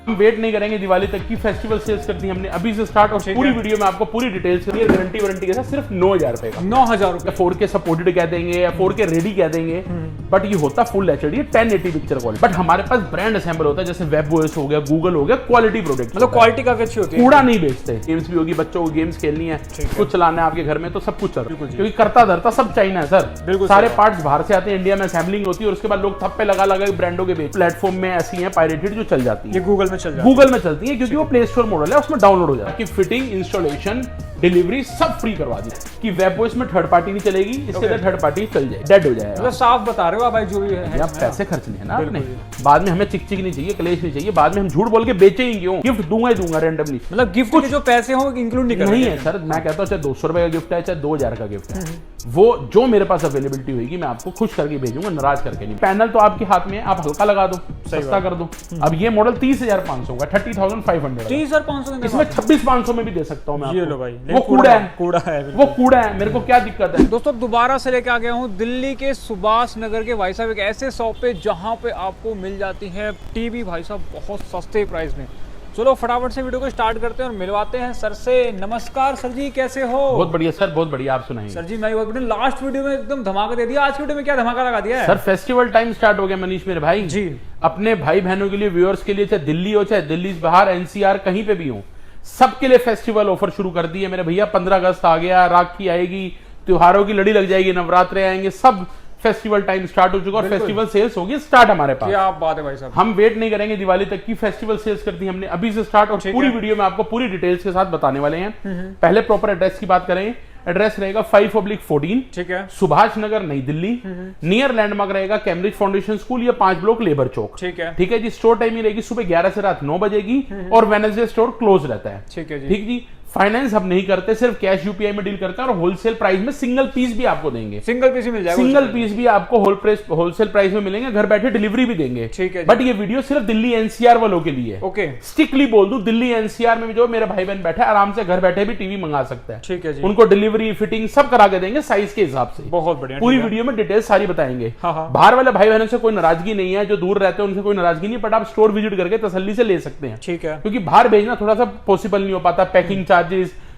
हम वेट नहीं करेंगे दिवाली तक की, फेस्टिवल सेल्स कर दी हमने अभी से स्टार्ट, और पूरी वीडियो में आपको पूरी डिटेल्स क्लियर गारंटी वारंटी के साथ सिर्फ 9,000 रुपए का। 9,000 रुपए 4K सपोर्टेड कह देंगे या 4K रेडी कह देंगे, बट ये होता full HD 1080 picture quality. But हमारे पास ब्रांड असेंबल होता है, जैसे वेबओएस हो गया, गूगल हो गया, क्वालिटी प्रोडक्ट, मतलब क्वालिटी काफी अच्छी होती है। कूड़ा नहीं बेचते। गेम्स भी होगी, बच्चों को गेम्स खेलनी है, कुछ चलाना है आपके घर में, तो सब कुछ चल रहा है, क्योंकि करता धरता सब चाइना है सर। बिल्कुल सारे पार्ट्स बाहर से आते हैं, इंडिया में असेंबलिंग होती है, और उसके बाद लोग थप्पे लगा लगा ब्रांडों के बेच। प्लेटफॉर्म में ऐसी है पायरेटेड जो चल जाती है, ये गूगल में चल जाती है, गूगल में चलती है, क्योंकि वो प्ले स्टोर मॉडल है, उसमें डाउनलोड हो जाता है। कि फिटिंग, इंस्टॉलेशन, डिलीवरी सब फ्री करवा दी, कि वेबओएस में थर्ड पार्टी नहीं चलेगी, इसके अंदर थर्ड पार्टी चल जाए, डेड हो जाएगा। मतलब साफ बता रहे हो आप भाई, जो भी है आप पैसे खर्चने हैं ना आपने, बाद में हमें चिक चिक नहीं चाहिए, कलेश नहीं चाहिए, बाद में हम झूठ बोल के बेचेंगे क्यों? गिफ्ट दूंगा ही दूंगा रैंडमली। मतलब गिफ्ट के जो पैसे हो इंक्लूड नहीं है सर। मैं कहता हूँ चाहे 200 रुपए का गिफ्ट है, चाहे 2,000 का गिफ्ट है, वो जो मेरे पास अवेलेबिलिटी होगी मैं आपको खुश करके भेजूंगा, नाराज करके नहीं। पैनल तो आपके हाथ में है, आप हल्का लगा दो, सस्ता कर दो। अब ये मॉडल 30,500 का, 30,500, 30,500 इसमें 26,500 में भी दे सकता हूँ मैं आपको। ये लो भाई, वो कूड़ा है, कूड़ा है, वो कूड़ा है, मेरे को क्या दिक्कत है। दोस्तों दोबारा से लेके आ गया हूँ दिल्ली के सुभाष नगर के भाई साहब एक ऐसे शॉप पे जहाँ पे आपको मिल जाती है टीवी भाई साहब बहुत सस्ते प्राइस में। चलो फटाफट से वीडियो को स्टार्ट करते हैं और मिलवाते हैं सर से। नमस्कार सर जी, कैसे हो? बहुत बढ़िया सर, बहुत बढ़िया, आप सुनाइए। सर जी मैं बहुत बढ़िया। लास्ट वीडियो में एकदम धमाका दे दिया, आज की वीडियो में क्या धमाका लगा दिया है? सर फेस्टिवल टाइम स्टार्ट हो गया मनीष मेरे भाई जी। अपने भाई बहनों के लिए, व्यूअर्स के लिए, चाहे दिल्ली हो चाहे दिल्ली से बाहर, एनसीआर कहीं पे भी हो, सबके लिए फेस्टिवल ऑफर शुरू कर दिए मेरे भैया। 15 अगस्त आ गया, राखी आएगी, त्योहारों की लड़ी लग जाएगी, नवरात्रे आएंगे, सब फेस्टिवल टाइम स्टार्ट हो चुका और फेस्टिवल सेल्स होगी स्टार्ट हमारे पास। क्या बात है भाई साहब। हम वेट नहीं करेंगे दिवाली तक की, फेस्टिवल सेल्स कर दी हमने अभी से स्टार्ट, और पूरी वीडियो में आपको पूरी डिटेल्स के साथ बताने वाले हैं। पहले प्रॉपर एड्रेस की बात करें, एड्रेस रहेगा 5/14, ठीक है, सुभाष नगर नई दिल्ली। नियर लैंडमार्क रहेगा कैम्ब्रिज फाउंडेशन स्कूल या 5 ब्लॉक लेबर चौक। ठीक है, ठीक है जी। स्टोर टाइमिंग रहेगी सुबह 11 से रात 9 बजे की, और वेडनेसडे स्टोर क्लोज रहता है। ठीक है जी। ठीक जी। फाइनेंस हम नहीं करते, सिर्फ कैश यूपीआई में डील करते हैं, और होलसेल प्राइस में सिंगल पीस भी आपको देंगे। सिंगल पीस ही मिल जाएगा, सिंगल पीस भी आपको होलसेल प्राइस में मिलेंगे, घर बैठे डिलीवरी भी देंगे। ठीक है। बट ये वीडियो सिर्फ दिल्ली एनसीआर वालों के लिए। ओके, स्ट्रिक्टली बोल दूं, दिल्ली एनसीआर में जो मेरा भाई बहन बैठा है, आराम से घर बैठे भी टीवी मंगा सकता है। ठीक है जी। उनको डिलीवरी, फिटिंग सब करा के देंगे साइज के हिसाब से। बहुत बढ़िया, पूरी वीडियो में डिटेल सारी बताएंगे। हाँ। बाहर वाले भाई बहनों से कोई नाराजगी नहीं है, जो दूर रहते हैं उनसे कोई नाराजगी नहीं, बट आप स्टोर विजिट करके तसल्ली से ले सकते हैं। ठीक है, क्योंकि बाहर भेजना थोड़ा सा पॉसिबल नहीं हो पाता, पैकिंग चार्जेस,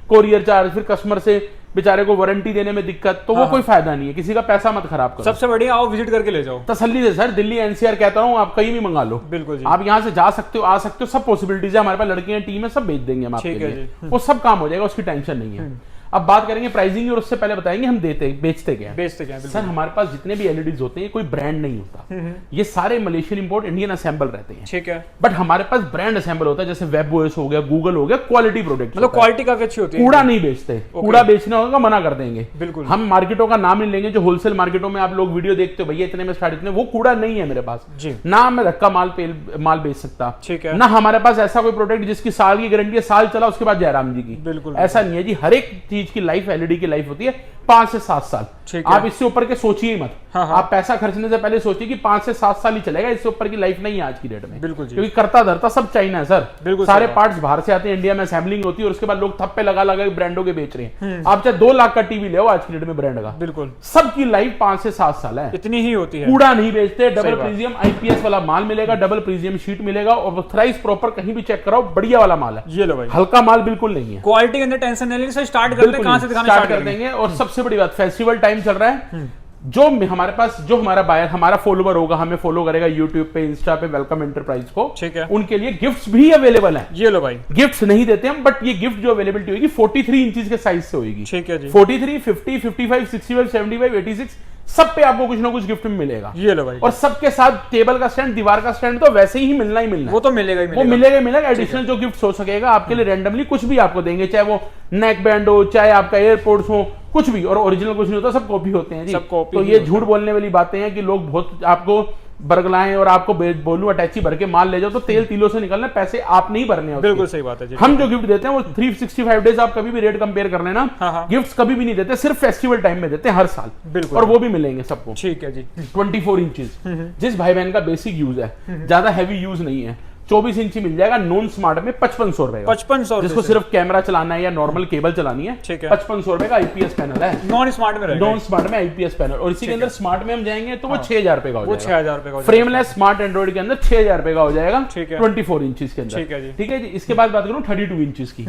कोरियर चार्ज, फिर कस्टमर से बेचारे को वारंटी देने में दिक्कत, तो वो कोई फायदा नहीं है। किसी का पैसा मत खराब करो। सबसे बढ़िया आओ विजिट करके ले जाओ तसल्ली से सर। दिल्ली एनसीआर कहता हूँ, आप कहीं भी मंगा लो। बिल्कुल जी। आप यहाँ से जा सकते हो, आ सकते हो, सब पॉसिबिलिटीज है हमारे पास। लड़कियां टीम है, सब भेज देंगे हम आपके लिए, वो सब काम हो जाएगा, उसकी टेंशन नहीं है। अब बात करेंगे प्राइसिंग, और उससे पहले बताएंगे हम बेचते क्या सर। हमारे पास जितने भी एलईडीज होते हैं, कोई ब्रांड नहीं होता, ये सारे मलेशियन इंपोर्ट, इंडियन असेंबल रहते हैं। ठीक है। बट हमारे पास ब्रांड असेंबल होता है, जैसे वेबओएस हो गया, गूगल हो गया, क्वालिटी प्रोडक्ट, मतलब क्वालिटी काफी अच्छी होती है। कूड़ा नहीं बेचते, कूड़ा बेचना होगा मना कर देंगे। बिल्कुल। हम मार्केटों का नाम नहीं लेंगे, जो होलसेल मार्केटों में आप लोग वीडियो देखते हो, भैया इतने में स्टार्ट, इतने, वो कूड़ा नहीं है मेरे पास जी। ना मैं धक्का माल बेच सकता। ठीक है। ना हमारे पास ऐसा कोई प्रोडक्ट जिसकी साल की गारंटी है, साल चला उसके बाद जयराम जी की। बिल्कुल ऐसा नहीं है जी। हर एक चीज की लाइफ, एलईडी की लाइफ होती है 5 से 7 साल। आप इससे ऊपर के सोचिए ही मत। हाँ। आप पैसा खर्चने से पहले सोचिए कि 5 से 7 साल ही चलेगा, इससे ऊपर की लाइफ नहीं है आज की डेट में। बिल्कुल जी। क्योंकि करता धरता सब चाइना है सर। बिल्कुल। सारे पार्ट्स बाहर से आते हैं, इंडिया में असेंबलिंग होती है, और उसके बाद लोग थप्पे लगा लगा ब्रांडों के बेच रहे हैं। आप चाहे 2 लाख का टीवी ले आज की डेट में ब्रांड का, बिल्कुल सबकी लाइफ 5 से 7 साल है, इतनी ही होती है। कूड़ा नहीं बेचते। डबल प्रीमियम आईपीएस वाला माल मिलेगा, डबल प्रीमियम शीट मिलेगा, और ऑथराइज प्रॉपर, कहीं भी चेक कराओ, बढ़िया वाला माल है। ये लो भाई, हल्का माल बिल्कुल नहीं है। क्वालिटी के अंदर टेंशन नहीं लेनी। से स्टार्ट करते हैं, कहां से दिखाना स्टार्ट कर देंगे। और सबसे बड़ी बात, फेस्टिवल टाइम चल रहा है, जो हमारे पास, जो हमारा बायर, हमारा फॉलोवर होगा, हमें फॉलो करेगा यूट्यूब पे, इंस्टा पे, वेलकम एंटरप्राइज को, ठीक है, उनके लिए गिफ्ट्स भी अवेलेबल है। ये लो भाई, गिफ्ट्स नहीं देते हम, बट ये गिफ्ट जो अवेलेबिलिटी होगी 43 इंचेस के साइज से होगी। ठीक है जी। 43, 50, 55, 65, 75, 86 सब पे आपको कुछ ना कुछ गिफ्ट में मिलेगा। ये लो भाई। और सबके साथ टेबल का स्टैंड, दीवार का स्टैंड तो वैसे ही मिलना ही मिलना है। वो तो मिलेगा ही वो मिलेगा। एडिशनल जो गिफ्ट हो सकेगा आपके लिए, रैंडमली कुछ भी आपको देंगे, चाहे वो नेक बैंड हो, चाहे आपका एयरपोर्ट्स हो, कुछ भी। और ओरिजिनल कुछ नहीं होता, सब कॉपी होते हैं जी। सब कॉपी। तो ये झूठ बोलने वाली बातें हैं कि लोग बहुत आपको बरगलाएं और आपको बोलूं अटैची भर के माल ले जाओ, तो तेल तिलों से निकलना, पैसे आप नहीं भरने हैं। बिल्कुल सही बात है जी। हम जो गिफ्ट देते हैं वो 365 डेज, आप कभी भी रेट कंपेयर कर लेना। गिफ्ट्स कभी भी नहीं देते, सिर्फ फेस्टिवल टाइम में देते हैं हर साल। बिल्कुल। और वो भी मिलेंगे सबको। ठीक है जी। 24 इंचेस, जिस भाई बहन का बेसिक यूज है, ज्यादा हैवी यूज नहीं है, 24 इंची मिल जाएगा नॉन स्मार्ट में 5500 रुपए का। 5500, जिसको सिर्फ कैमरा चलाना है या नॉर्मल केबल चलानी है, 5500 रुपए का आईपीएस पैनल है। नॉन स्मार्ट में, नॉन स्मार्ट में आईपीएस पैनल। और इसी के अंदर स्मार्ट में हम जाएंगे तो वो 6000 रुपए का हो जाएगा। 6000 रुपए का फ्रेमलेस स्मार्ट एंड्रॉइड के अंदर 6000 रुपए का हो जाएगा 24 इंचेस के अंदर। ठीक है जी। इसके बाद बात करूं 32 इंचेस की।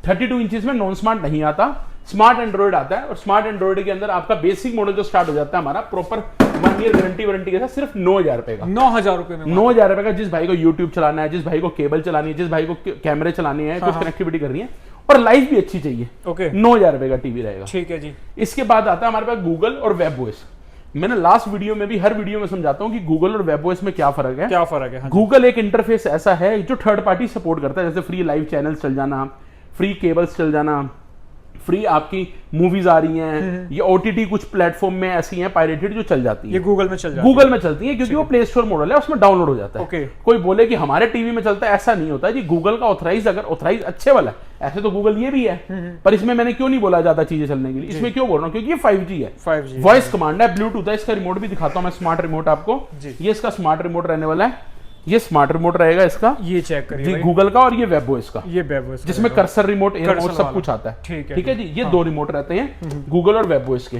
32 इंचेस में नॉन स्मार्ट नहीं आता, स्मार्ट एंड्रॉइड आता है। और स्मार्ट एंड्रॉइड के अंदर आपका बेसिक मॉडल जो स्टार्ट हो जाता है हमारा प्रॉपर 1 ईयर गारंटी के साथ सिर्फ 9000 रुपए का। 9000 रुपए में 9000 रुपए का। जिस भाई को यूट्यूब चलाना है, जिस भाई को केबल चलानी है, जिस भाई को कैमरे चलानी है, कुछ कनेक्टिविटी करनी है और लाइफ भी अच्छी चाहिए, 9000 रुपए का टीवी रहेगा। ठीक है जी। इसके बाद आता है हमारे पास गूगल और वेब ओएस। मैंने लास्ट वीडियो में भी, हर वीडियो में समझाता हूं कि गूगल और वेब ओएस में क्या फर्क है। क्या फर्क है? गूगल एक इंटरफेस ऐसा है जो थर्ड पार्टी सपोर्ट करता है, जैसे फ्री लाइव चैनल्स चल जाना, फ्री केबल्स चल जाना, फ्री आपकी मूवीज आ रही हैं, ये ओटीटी कुछ प्लेटफॉर्म में ऐसी हैं पायरेटेड जो चल जाती है, ये गूगल में चल जाती है। गूगल में चलती है क्योंकि वो प्ले स्टोर मॉडल है, उसमें डाउनलोड हो जाता है। कोई बोले कि हमारे टीवी में चलता है, ऐसा नहीं होता है जी। गूगल का ऑथराइज, अगर ऑथराइज अच्छे वाला है, ऐसे तो गूगल ये भी है, पर इसमें मैंने क्यों नहीं बोला ज्यादा चीजें चलने के लिए, इसमें क्यों बोल रहा हूँ क्योंकि ये 5G है, 5G वॉइस कमांड है, ब्लूटूथ है। इसका रिमोट भी दिखाता हूँ मैं, स्मार्ट रिमोट आपको। ये इसका स्मार्ट रिमोट रहने वाला है, ये स्मार्ट रिमोट रहेगा इसका, ये चेक करिए गूगल का, और ये वेब ओएस का, ये वेब ओएस जिसमें कर्सर रिमोट, एयर रिमोट सब कुछ आता है। ठीक है जी। ये दो रिमोट रहते हैं गूगल और वेब ओएस के,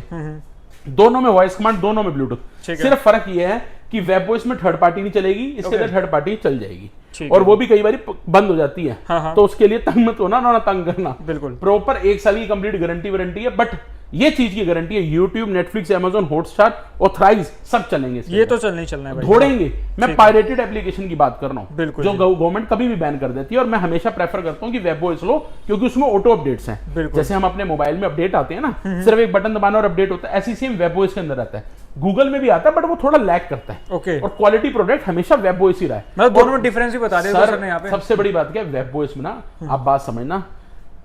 दोनों में वॉइस कमांड, दोनों में ब्लूटूथ। सिर्फ फर्क ये है कि वेब ओएस में थर्ड पार्टी नहीं चलेगी, इसके अंदर थर्ड पार्टी चल जाएगी, और वो भी कई बार बंद हो जाती है। तो उसके लिए तंग मत होना, ना तंग करना। बिल्कुल प्रॉपर 1 साल की कंप्लीट गारंटी है। बट ये चीज की गारंटी है, YouTube, Netflix, Amazon, Hotstar, authorise सब चलेंगे। ये तो चलना है भाई, ढोड़ेंगे। मैं पायरेटेड एप्लीकेशन की बात कर रहा हूँ, बिल्कुल, जो गवर्नमेंट कभी भी बैन कर देती है। और मैं हमेशा प्रेफर करता हूँ कि वेब ओएस लो, क्योंकि उसमें ऑटो अपडेट्स हैं। जैसे हम अपने मोबाइल में अपडेट आते हैं ना, सिर्फ एक बटन दबाना और अपडेट होता है, ऐसी सेम वेब ओएस के अंदर आता है। गूगल में भी आता है बट वो थोड़ा लैग करता है। और क्वालिटी प्रोडक्ट हमेशा वेब ओएस ही रहा है। मतलब दोनों में डिफरेंस भी बता दें सर ने यहाँ पे। सबसे बड़ी बात क्या है, वेब ओएस में ना, आप बात समझना,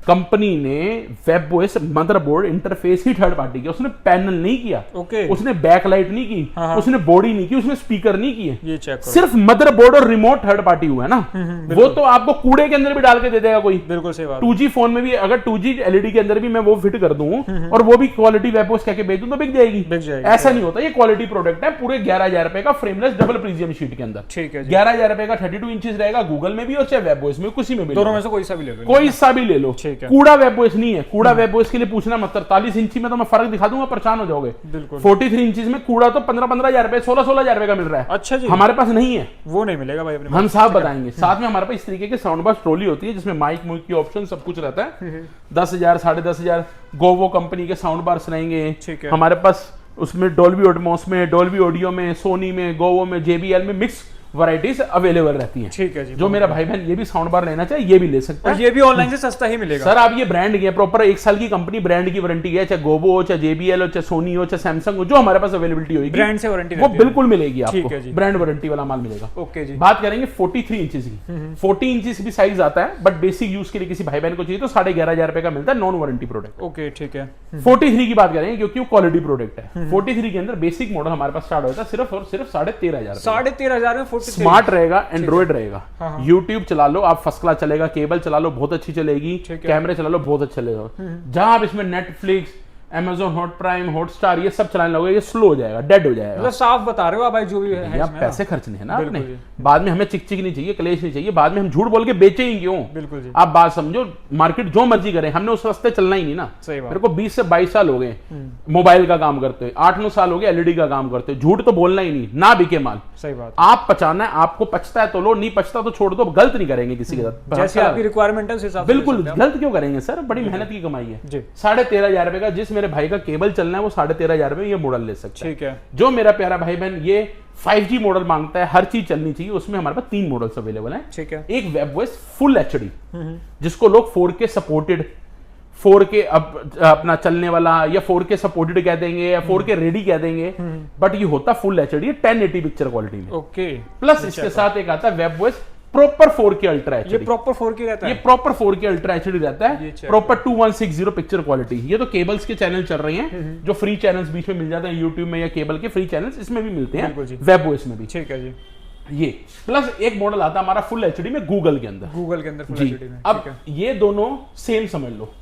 कंपनी ने वेब ओएस मदरबोर्ड इंटरफेस ही थर्ड पार्टी किया, उसने पैनल नहीं किया, उसने बैकलाइट नहीं की, उसने बॉडी नहीं की, उसने स्पीकर नहीं किए, ये चेक करो। सिर्फ मदरबोर्ड और रिमोट थर्ड पार्टी हुआ है ना। वो तो आपको कूड़े के अंदर भी डाल के दे देगा कोई। बिल्कुल सही बात। 2G फोन में भी अगर 2G एलईडी के अंदर भी मैं वो फिट कर दूं और वो भी क्वालिटी वेब ओएस कहके भेज दूं तो बिक जाएगी। ऐसा नहीं होता, ये क्वालिटी प्रोडक्ट है। पूरे 11000 रुपए का फ्रेमलेस डबल प्रीमियम शीट के अंदर, ठीक है, 11000 रुपए का 32 इंचेस रहेगा, गूगल में भी और चाहे वेब ओएस में, किसी में भी, दोनों में से कोई सा भी ले लो, कोई सा भी ले लो। कूड़ा वेब ओएस नहीं है, कूड़ा वेब ओएस के लिए पूछना मत। 43 इंची में तो मैं फर्क दिखा दूंगा, परेशान हो जाओगे। 43 इंचीज में कूड़ा तो 15,000 रुपए, 16,000 रुपए का मिल रहा है। अच्छा जी, हमारे पास नहीं है, वो नहीं मिलेगा भाई, अपने हम साहब बताएंगे। साथ में हमारे पास इस तरीके के साउंड बार ट्रॉली होती है, जिसमें माइक मुइक की ऑप्शन सब कुछ रहता है। 10,000 10,500 गोवो कंपनी के साउंड बार्स रहेंगे हमारे पास। उसमें डॉल्बी एटमॉस में, डॉल्बी ऑडियो में, सोनी में, गोवो में, JBL में मिक्स वैरायटीज अवेलेबल रहती हैं। ठीक है जी। जो मेरा भाई बहन ये भी साउंड बार लेना चाहे ये भी ले सकता है, ये भी ऑनलाइन से सस्ता ही मिलेगा सर। आप ये ब्रांड की प्रॉपर 1 साल की कंपनी ब्रांड की वारंटी है, चाहे गोबो हो, चाहे JBL हो, चाहे सोनी हो, चाहे सैमसंग हो, जो हमारे पास अवेलेबिलिटी होगी ब्रांड से वारंटी वो बिल्कुल मिलेगी आपको, ब्रांड वारंटी वाला माल मिलेगा। ओके जी। बात करेंगे 43 इंचेस की। 40 इंचेस भी साइज आता है, बट बेसिक यूज के लिए किसी भाई बहन को चाहिए तो 11,500 रुपए का मिलता है, नॉन वारंटी प्रोडक्ट। ओके ठीक है। 43 की बात करेंगे क्योंकि वो क्वालिटी प्रोडक्ट है। 43 के अंदर बेसिक मॉडल हमारे पास स्टार्ट होता है सिर्फ और सिर्फ 13,500। 13,500 में 43 स्मार्ट रहेगा, एंड्रॉइड रहेगा, यूट्यूब चला लो आप फर्स्ट क्लास चलेगा, केबल चला लो बहुत अच्छी चलेगी, कैमरे चला लो बहुत अच्छा चलेगा। जहां आप इसमें Netflix, Amazon hot prime, Hotstar ये सब चलाने लगोगे, ये स्लो हो जाएगा, डेड हो जाएगा। मतलब साफ बता रहे हो आप भाई, जो भी है आप पैसे खर्चने हैं ना आपने, बाद में हमें चिक नहीं चाहिए, क्लेश नहीं चाहिए, बाद में हम झूठ बोल के बेचे ही क्यों। बिल्कुल जी। आप बात समझो, मार्केट जो मर्जी करे, हमने उस रास्ते चलना ही नहीं ना। सही बात। मेरे को 20 से 22 साल हो गए मोबाइल का काम करते हुए, 8-9 साल हो गए एलईडी का काम करते हुए। झूठ तो बोलना ही नहीं, ना बिके माल। सही बात। आप पचाना है, आपको पचता है तो लो, नहीं पचता तो छोड़ दो, गलत नहीं करेंगे किसी के साथ, जैसे आपकी रिक्वायरमेंट है उस हिसाब से। बिल्कुल गलत क्यों करेंगे सर, बड़ी मेहनत की कमाई है। 13,500 रुपए का जिस मेरे भाई का केबल चलना है वो 13,500 रुपए ये मॉडल ले सकता है। ठीक है। जो मेरा प्यारा भाई बहन ये 5G मॉडल मांगता है, हर चीज चलनी चाहिए, उसमें हमारे पास 3 मॉडल्स अवेलेबल हैं। ठीक है। एक वेब ओएस फुल HD, जिसको लोग 4K सपोर्टेड, 4K अपना चलने वाला या 4K सपोर्टेड कह देंगे या 4K रेडी कह देंगे, बट ये होता फुल HD 1080 पिक्चर क्वालिटी में। ओके। प्लस इसके साथ एक आता है web OS proper 4K ultra HD। ये प्रॉपर 4K रहता है, ये प्रॉपर 4K अल्ट्रा HD रहता है, प्रॉपर 2160 पिक्चर क्वालिटी। ये तो केबल्स के चैनल चल रहे हैं, जो फ्री चैनल्स बीच में मिल जाते हैं यूट्यूब में, या केबल के फ्री चैनल्स इसमें भी मिलते हैं, वेब ओएस में भी। ठीक है जी। ये प्लस एक मॉडल आता है हमारा फुल HD में गूगल के अंदर, फुल HD में। अब ये दोनों सेम समझ लो,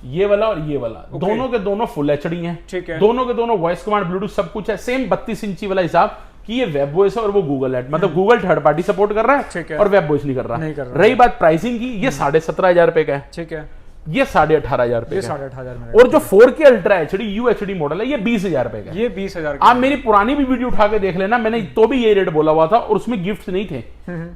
ये वाला और ये वाला, दोनों के दोनों फुल HD हैं, दोनों के दोनों वॉइस कमांड, ब्लूटूथ सब कुछ है, सेम 32 इंची वाला हिसाब, कि ये वेब वॉइस है और वो गूगल है, मतलब गूगल थर्ड पार्टी सपोर्ट कर रहा है और वेब वॉइस नहीं कर रहा। रही बात प्राइसिंग की, ये 17,500 रुपए का है, ठीक है, ये 18,500 रुपए, 18,500। और जो 4K ultra HD UHD model है ये 20,000 रुपए का, ये 20,000। आप मेरी पुरानी भी वीडियो उठा के देख लेना, मैंने तो भी ये रेट बोला हुआ था और उसमें गिफ्ट नहीं थे।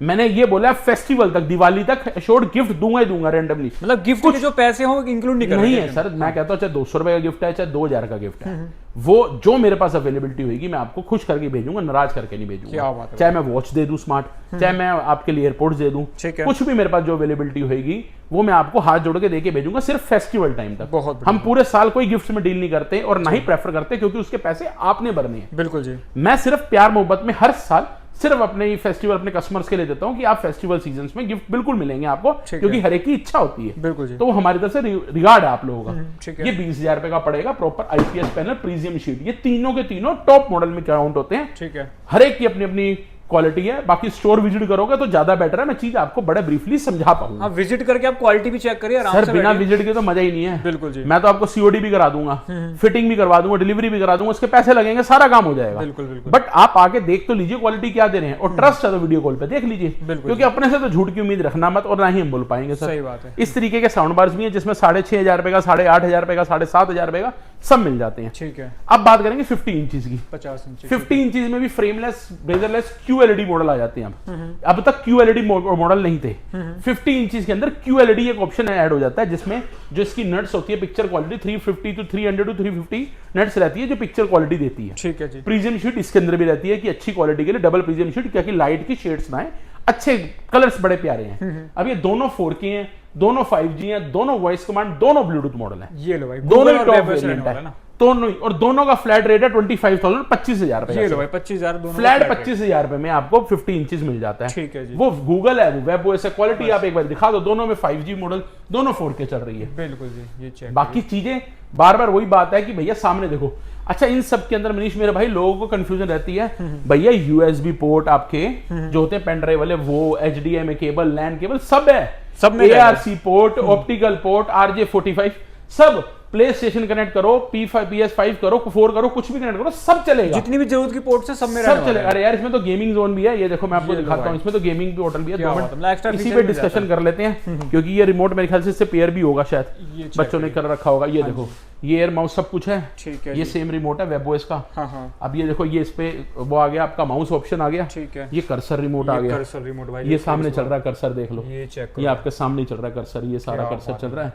मैंने ये बोला फेस्टिवल तक, दिवाली तक एश्योर्ड गिफ्ट दूंगा ही दूंगा रेंडमली, मतलब गिफ्ट के जो पैसे हो इंक्लूड नहीं है सर। मैं कहता हूँ चाहे 200 रुपए का गिफ्ट है चाहे 2,000 का गिफ्ट है, वो जो मेरे पास अवेलेबिलिटी होगी मैं आपको खुश करके भेजूंगा, नाराज करके नहीं भेजूंगा। चाहे मैं वॉच दे दूं स्मार्ट, चाहे मैं आपके लिए एयरपोर्ट्स दे दूं, कुछ भी मेरे पास जो अवेलेबिलिटी होगी वो मैं आपको हाथ जोड़ के देके भेजूंगा, सिर्फ फेस्टिवल टाइम तक। हम पूरे साल कोई गिफ्ट में डील नहीं करते और ना ही प्रेफर करते, क्योंकि उसके पैसे आपने भरने हैं। बिल्कुल जी। मैं सिर्फ प्यार मोहब्बत में हर साल सिर्फ अपने फेस्टिवल अपने कस्टमर्स के लिए देता हूं कि आप फेस्टिवल सीजन्स में गिफ्ट बिल्कुल मिलेंगे आपको, क्योंकि हर एक की इच्छा होती है। बिल्कुल जी। तो वो हमारी तरफ से रिगार्ड है आप लोगों का। ये 20,000 रुपए का पड़ेगा, proper IPS panel, premium sheet, ये तीनों के तीनों टॉप मॉडल में काउंट होते हैं। ठीक है, हर एक की अपनी अपनी क्वालिटी है। बाकी स्टोर विजिट करोगे तो ज्यादा बेटर है, मैं चीज आपको बड़े ब्रीफली समझा पाऊंगा। विजिट करके आप क्वालिटी भी चेक करिए आराम से। सर बिना विजिट के तो मजा ही नहीं है। बिल्कुल जी। मैं तो आपको COD भी करा दूंगा, फिटिंग भी करवा दूंगा, डिलीवरी भी करा दूंगा, उसके पैसे लगेंगे, सारा काम हो जाएगा। बिल्कुल बिल्कुल। बट आप आके देख तो लीजिए क्वालिटी क्या दे रहे हैं, और ट्रस्ट है तो वीडियो कॉल पे देख लीजिए, क्योंकि अपने से तो झूठ की उम्मीद रखना मत, और ना ही हम बोल पाएंगे सर। सही बात है। इस तरीके के साउंड बार्स भी हैं जिसमें 6,500 रुपए का, 8,500 रुपए का, 7,500 रुपए का सब मिल जाते हैं। ठीक है। अब बात करेंगे 50 इंचेस की। 50 इंच 50 इंचेस में भी फ्रेमलेस ब्रेजरलेस QLED मॉडल आ जाते हैं। अब तक QLED मॉडल नहीं थे। 50 इंचेस के अंदर QLED एक ऑप्शन ऐड हो जाता है, जिसमें जो इसकी नट्स होती है picture quality 350 to 300 to 350 nuts रहती है, जो पिक्चर क्वालिटी देती है। ठीक है जी। प्रीमियम शीट इसके अंदर भी रहती है कि अच्छी क्वालिटी के लिए डबल प्रीमियम शीट, क्योंकि लाइट की शेड्स ना है, अच्छे कलर्स बड़े प्यारे हैं। अब ये दोनों 4K हैं, दोनों 5G हैं, दोनों वॉइस कमांड, दोनों ब्लूटूथ मॉडल हैं। ये लो भाई, दोनों ही टॉप वेरिएंट है दोनों ही, और दोनों का फ्लैट रेट है 25,000, 25,000 रुपए। ये लो भाई 25,000 दोनों फ्लैट 25,000 रुपए में आपको 50 इंचेस मिल जाता है। ठीक है जी। वो गूगल है, वो वेब OS है, क्वालिटी आप एक बार दिखा दो, दोनों में 5G मॉडल, दोनों 4K चल रही है। बिल्कुल जी, ये चेक। बाकी चीजें बार बार वही बात है कि भैया सामने देखो। अच्छा, इन सब के अंदर मनीष मेरे भाई लोगों को कंफ्यूजन रहती है, भैया USB पोर्ट आपके जो होते हैं पेन ड्राइव वाले, वो HDMI केबल, LAN केबल सब है, सब में ARC port, optical port, RJ45 सब, प्ले स्टेशन कनेक्ट करो, PS5 करो, 4 करो, कुछ भी कनेक्ट करो, सब चलेगा। जितनी भी जरूरत की पोर्ट से सब में सब चलेगा। अरे यार, इसमें तो गेमिंग जोन भी है, ये देखो मैं आपको दिखाता हूँ, इसमें तो गेमिंग पोर्टल भी है। 2 मिनट इसी पे डिस्कशन कर लेते हैं, क्योंकि ये रिमोट मेरे ख्याल से इससे पेयर भी होगा, शायद बच्चों ने कर रखा होगा। ये देखो, ये एयर माउस सब कुछ है। ठीक है। ये सेम रिमोट है वेब OS का। हाँ। अब ये देखो, ये इस पे वो आ गया आपका माउस ऑप्शन आ गया। ठीक है। ये कर्सर रिमोट आ गया। कर्सर रिमोट भाई, ये सामने चल रहा है कर्सर, देख लो, ये चेक करो, ये आपके सामने चल रहा है कर्सर, ये सारा कर्सर चल रहा है।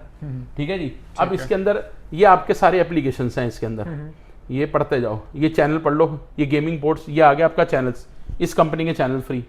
ठीक है जी। अब इसके अंदर ये आपके सारे एप्लीकेशंस हैं इसके अंदर, ये पढ़ते जाओ, ये चैनल पढ़ लो, ये गेमिंग पोर्ट्स, ये आ गया आपका चैनल्स, इस कंपनी के channel free,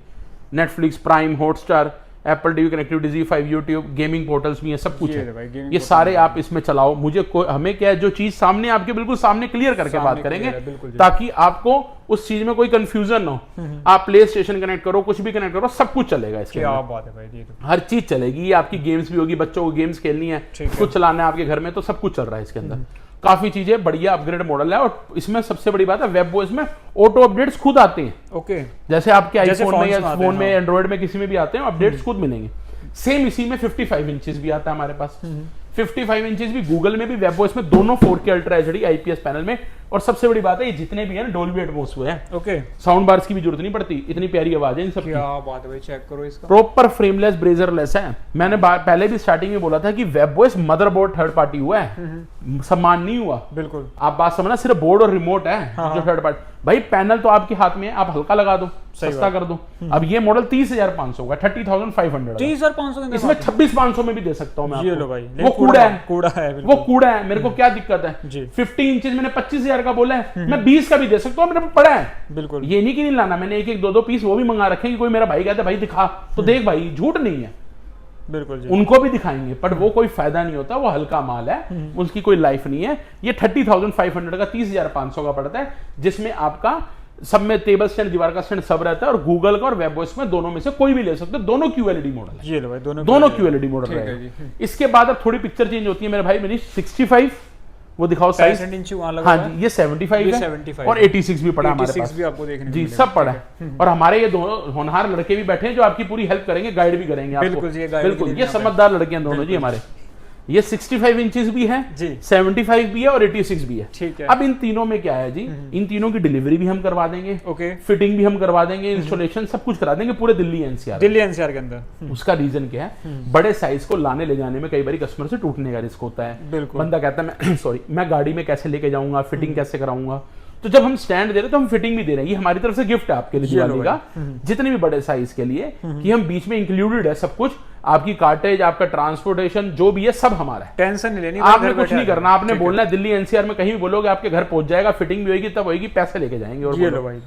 Netflix, prime, Hotstar, Apple TV connectivity, Z5, YouTube, gaming portals भी है, सब कुछ है। ये सारे आप इसमें चलाओ। मुझे हमें क्या है, जो चीज सामने आपके बिल्कुल सामने क्लियर करके बात करेंगे, ताकि आपको उस चीज में कोई कंफ्यूजन ना हो। आप प्ले स्टेशन कनेक्ट करो, कुछ भी कनेक्ट करो, सब कुछ चलेगा इसके अंदर। क्या बात है भाई, ये तो हर चीज चलेगी। ये आपकी गेम्स भी होगी, बच्चों को गेम्स खेलनी है, कुछ चलाना है आपके घर में, तो सब कुछ चल रहा है इसके अंदर। काफी चीजें बढ़िया अपग्रेड मॉडल है, और इसमें सबसे बड़ी बात है वेब OS में ऑटो अपडेट्स खुद आते हैं। ओके, जैसे आपके आईफोन में या फोन में, एंड्रॉइड में, किसी में भी आते हैं, अपडेट्स खुद मिलेंगे। सेम इसी में 55 इंचेस भी आता है हमारे पास। 55 इंचेस भी गूगल में भी, वेब OS में, दोनों 4K ultra HD IPS panel में। और सबसे बड़ी बात है, ये जितने भी है ना डोल्बी एटमॉस हुए हैं। ओके, साउंड बार्स की भी जरूरत नहीं पड़ती, इतनी प्यारी आवाज है इन सब की। क्या बात है भाई, चेक करो इसका। प्रॉपर फ्रेमलेस ब्रेजरलेस है। मैंने पहले भी स्टार्टिंग में बोला था कि web OS motherboard third party हुआ है, सम्मान नहीं हुआ। बिल्कुल, आप बात समझना, सिर्फ बोर्ड और रिमोट है जो थर्ड पार्टी। भाई पैनल तो आपके हाथ में है, आप हल्का लगा दो, सस्ता कर दो। अब ये मॉडल 30,500 का, 30,500, 30,500 इसमें 26,500 में भी दे सकता हूँ मैं। ये लो भाई, वो कूड़ा है, वो कूड़ा है। मेरे को क्या दिक्कत है, 50 इंचेस मैंने 25,000 का बोला है, मैं 20 का भी दे सकता हूँ, मेरे पड़ा है। बिल्कुल, ये नहीं कि नहीं लाना, मैंने एक 2 पीस वो भी मंगा रखे हैं। कोई मेरा भाई कहता है भाई दिखा, तो देख भाई, झूठ नहीं है, बिल्कुल जी, उनको भी दिखाएंगे, पर वो कोई फायदा नहीं होता, वो हल्का माल है, उसकी कोई लाइफ नहीं है। ये 30,500 का 30,500 का पड़ता है, जिसमें आपका सब में टेबल स्टैंड, दीवार का स्टैंड सब रहता है, और गूगल का और वेब OS में दोनों में से कोई भी ले सकते हो। दोनों QLED मॉडल है। ये लो भाई, दोनों QLED मॉडल रहेगा। इसके बाद अब थोड़ी पिक्चर चेंज होती है मेरे भाई। मेरी 65 वो दिखाओ साइज, हाँ जी, ये 75 है, और 86 भी पड़ा हमारे पास, भी आपको देखने जी सब पड़ा है। और हमारे ये दोनों होनहार लड़के भी बैठे हैं जो आपकी पूरी हेल्प करेंगे, गाइड भी करेंगे आपको। बिल्कुल, ये समझदार लड़के हैं दोनों जी हमारे। ये 65 इंचेस भी है जी, 75 भी है और 86 भी है। ठीक है। अब इन तीनों में क्या है जी, इन तीनों की डिलीवरी भी हम करवा देंगे, ओके, फिटिंग भी हम करवा देंगे, इंस्टॉलेशन सब कुछ करा देंगे पूरे दिल्ली एनसीआर। दिल्ली एनसीआर के अंदर। उसका रीजन क्या है, बड़े साइज को लाने ले जाने में कई बार कस्टमर से टूटने का रिस्क होता है। बिल्कुल। बंदा कहता है मैं सॉरी मैं गाड़ी में कैसे लेके जाऊंगा, फिटिंग कैसे कराऊंगा। तो जब हम स्टैंड दे रहे तो हम फिटिंग भी दे रहे हैं। ये हमारी तरफ से गिफ्ट है आपके लिए दिवाली का, जितने भी बड़े साइज के लिए, कि हम बीच में इंक्लूडेड है सब कुछ, आपकी कार्टेज, आपका ट्रांसपोर्टेशन जो भी है सब हमारा है। टेंशन नहीं लेनी, आपने कुछ नहीं करना, आपने बोलना है दिल्ली एनसीआर में कहीं भी बोलोगे आपके घर पहुंच जाएगा, फिटिंग भी होगी, तब होगी, पैसे लेके जाएंगे। और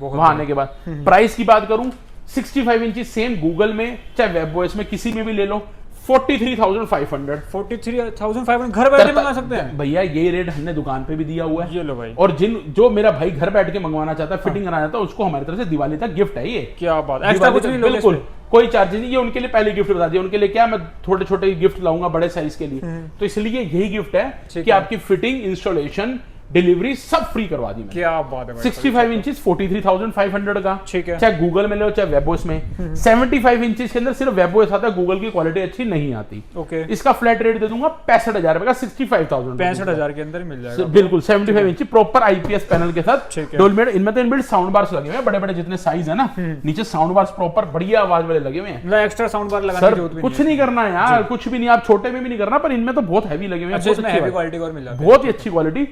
वहां आने के बाद प्राइस की बात करूं, 65 इंची सेम गूगल में चाहे वेबओएस में किसी में भी ले लो, 43,500। 43,500 घर बैठे मंगा सकते हैं भैया। ये रेट हमने दुकान पे भी दिया हुआ है। ये लो भाई। और जो मेरा भाई घर बैठ के मंगवाना चाहता है, फिटिंग कराना चाहता है, उसको हमारी तरफ से दिवाली तक गिफ्ट है ये। क्या बात, एक्स्ट्रा कुछ नहीं, बिल्कुल कोई चार्ज नहीं। ये उनके लिए पहले गिफ्ट बता दिया, उनके लिए क्या मैं थोड़े छोटे गिफ्ट लाऊंगा बड़े साइज के लिए, तो इसलिए यही गिफ्ट है कि आपकी फिटिंग, इंस्टॉलेशन, डिलीवरी सब फ्री करवा दी मैंने। क्या बात है भाई। 65 इंचेस 43,500 का, ठीक है। चाहे गूगल में लो चाहे वेबओएस में। 75 इंचेस के अंदर सिर्फ वेबओएस आता है, गूगल की क्वालिटी अच्छी नहीं आती। ओके, इसका फ्लैट रेट दे दूंगा 65,000 रुपए का, 65,000 65,000 के अंदर मिल जाएगा। बिल्कुल 75 इंची प्रॉपर आईपीएस पैनल के साथ, डोलमेड। इनमें तो इनबिल्ट साउंड बार्स लगे हुए हैं, बड़े बड़े जितने साइज है ना, नीचे साउंड बार्स प्रॉपर बढ़िया आवाज वाले लगे हुए हैं। एक्स्ट्रा साउंड बार लगाने की जरूरत भी कुछ नहीं करना है यार, कुछ भी नहीं। आप छोटे में भी नहीं करना, पर इनमें तो बहुत हैवी लगे हुए हैं, बहुत ही अच्छी क्वालिटी।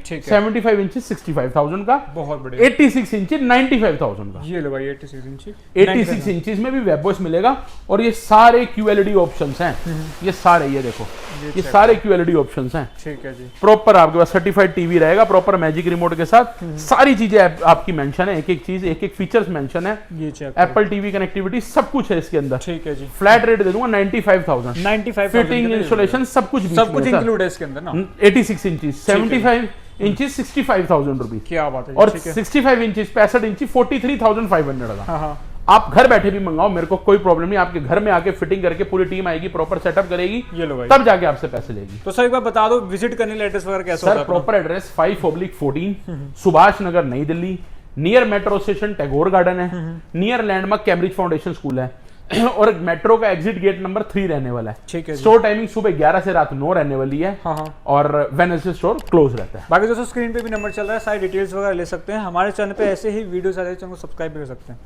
75 इंची 65,000 का, बहुत बढ़िया। 86 इंची 95,000 का। ये लो भाई 86 इंची। 86 इंचीज में भी वेबओएस मिलेगा, और ये सारे QLED ऑप्शंस हैं। ये सारे, ये देखो, ये सारे QLED ऑप्शंस हैं। ठीक है जी। प्रॉपर आपके पास सर्टिफाइड टीवी रहेगा, प्रॉपर मैजिक रिमोट के साथ। सारी चीजें आपकी मेंशन है, एक एक चीज, एक एक फीचर्स मेंशन है। ये चेक, एप्पल टीवी कनेक्टिविटी सब कुछ है इसके अंदर। ठीक है जी। फ्लैट रेट दे दूंगा 95,000। 95,000 फिटिंग, इंस्टॉलेशन सब कुछ इंक्लूड है इसके अंदर ना। 86 इंची 75 इंचेस 65,000 रुपीज। क्या बात है। और 65 इंचेस 65 इंची 43,500 का। हाँ। आप घर बैठे भी मंगाओ, मेरे को कोई प्रॉब्लम नहीं। आपके घर में आके फिटिंग करके पूरी टीम आएगी, प्रॉपर सेटअप करेगी, ये लो भाई, तब जाके आपसे पैसे लेगी। तो सर एक बार बता दो विजिट करने के एड्रेस वगैरह कैसा होता है? Sir proper address 5/14 Subhash Nagar Nai Delhi, near metro station Tagore Garden है, near landmark Cambridge foundation school है, और मेट्रो का एग्जिट गेट नंबर 3 रहने वाला है। ठीक है। स्टोर टाइमिंग सुबह 11 से रात 9 रहने वाली है। हाँ। और वेडनेसडे स्टोर क्लोज रहता है। बाकी दोस्तों स्क्रीन पे भी नंबर चल रहा है, सारी डिटेल्स वगैरह ले सकते हैं। हमारे चैनल पे ऐसे ही वीडियोस आते हैं, चैनल को सब्सक्राइब भी कर सकते हैं।